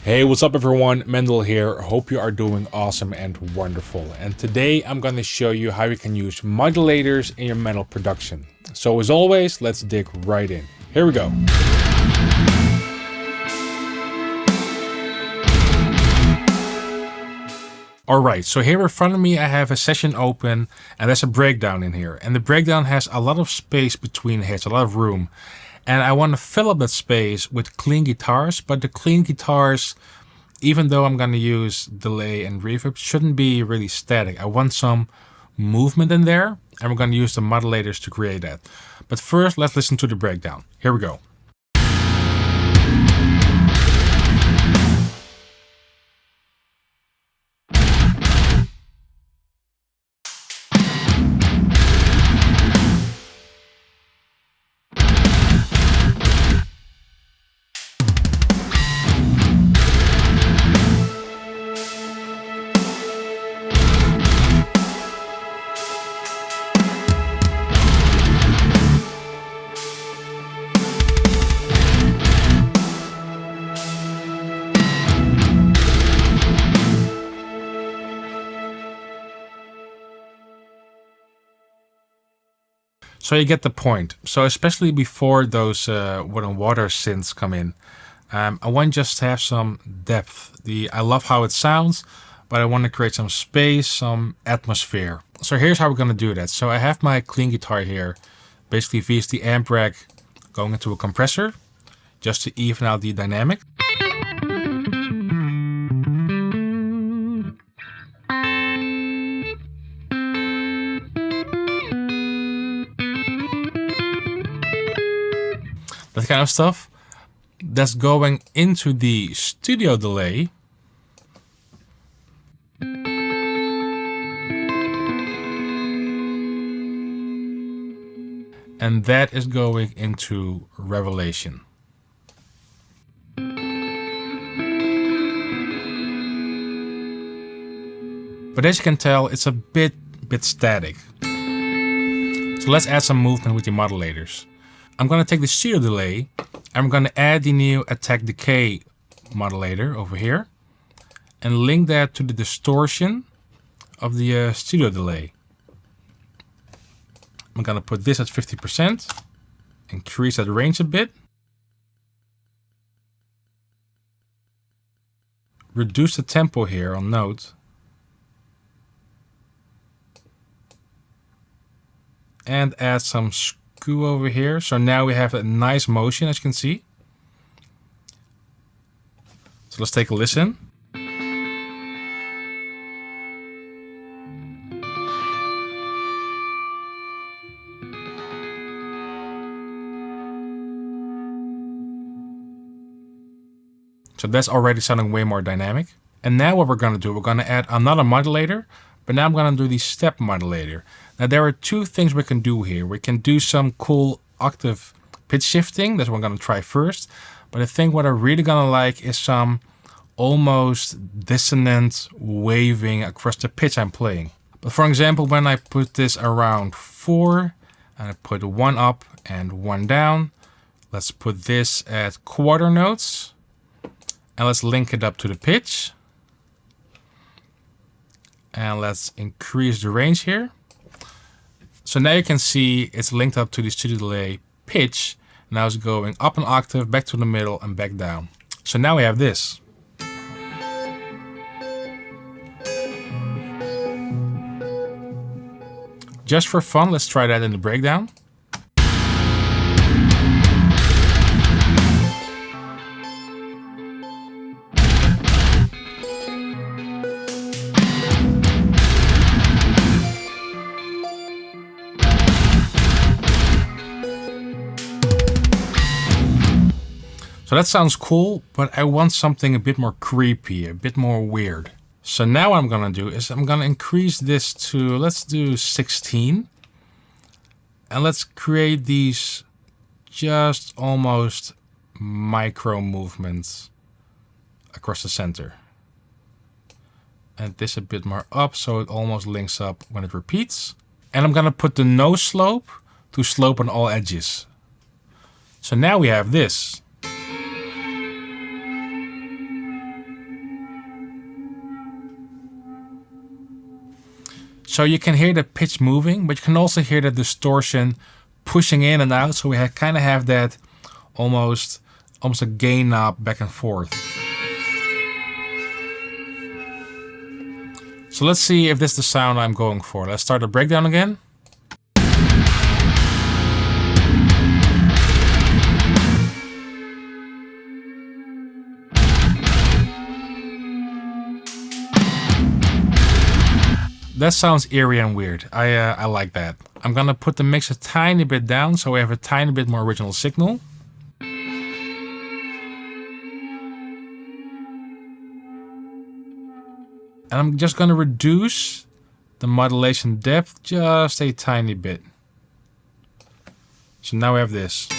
Hey, what's up everyone? Mendel here. Hope you are doing awesome and wonderful. And today I'm going to show you how you can use modulators in your metal production. So as always, let's dig right in. Here we go. Alright, so here in front of me I have a session open and there's a breakdown in here. And the breakdown has a lot of space between hits, a lot of room. And I want to fill up that space with clean guitars, but the clean guitars, even though I'm going to use delay and reverb, shouldn't be really static. I want some movement in there, and we're going to use the modulators to create that. But first, let's listen to the breakdown. Here we go. So you get the point. So especially before those wood and water synths come in, I want just to have some depth. I love how it sounds, but I want to create some space, some atmosphere. So here's how we're going to do that. So I have my clean guitar here, basically via the amp rack going into a compressor, just to even out the dynamic. That kind of stuff. That's going into the studio delay. And that is going into Revelation. But as you can tell, it's a bit static. So let's add some movement with the modulators. I'm going to take the studio delay and I'm going to add the new attack decay modulator over here and link that to the distortion of the studio delay. I'm going to put this at 50%, increase that range a bit, reduce the tempo here on note, and add some skew over here. So now we have a nice motion, as you can see. So let's take a listen. So that's already sounding way more dynamic. And now what we're going to do, we're going to add another modulator, but now I'm going to do the step modulator. Now there are two things we can do here. We can do some cool octave pitch shifting. That's what I'm going to try first. But I think what I'm really going to like is some almost dissonant waving across the pitch I'm playing. But for example, when I put this around 4, and I put 1 up and 1 down, let's put this at quarter notes. And let's link it up to the pitch. And let's increase the range here. So now you can see it's linked up to the studio delay pitch. Now it's going up an octave, back to the middle, and back down. So now we have this. Just for fun, let's try that in the breakdown. So that sounds cool, but I want something a bit more creepy, a bit more weird. So now what I'm going to do is I'm going to increase this to, let's do 16. And let's create these just almost micro movements across the center. And this a bit more up so it almost links up when it repeats. And I'm going to put the no slope to slope on all edges. So now we have this. So you can hear the pitch moving, but you can also hear the distortion pushing in and out. So we kind of have that almost a gain knob back and forth. So let's see if this is the sound I'm going for. Let's start the breakdown again. That sounds eerie and weird. I like that. I'm gonna put the mix a tiny bit down so we have a tiny bit more original signal. And I'm just gonna reduce the modulation depth just a tiny bit. So now we have this.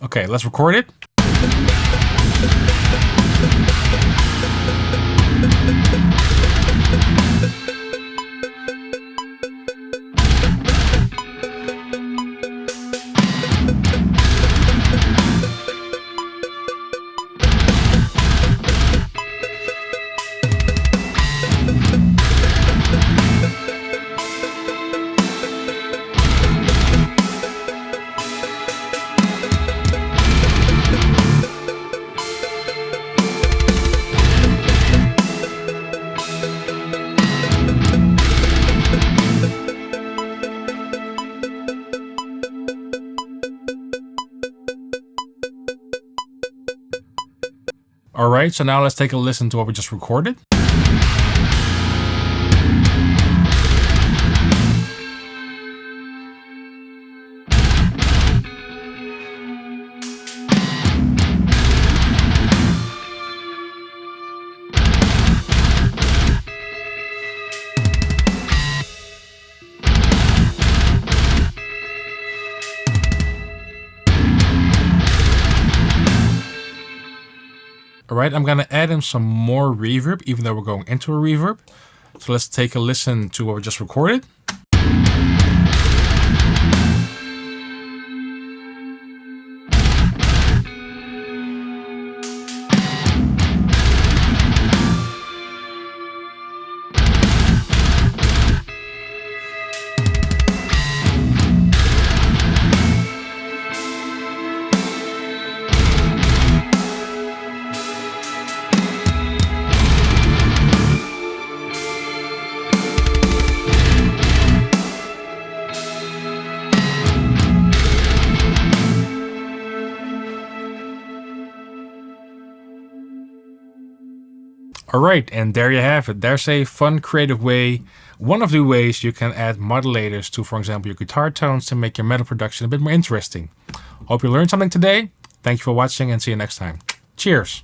Okay, let's record it. Alright, so now let's take a listen to what we just recorded. Alright, I'm gonna add in some more reverb, even though we're going into a reverb. So let's take a listen to what we just recorded. Alright, and there you have it. There's a fun, creative way. One of the ways you can add modulators to, for example, your guitar tones to make your metal production a bit more interesting. Hope you learned something today. Thank you for watching and see you next time. Cheers!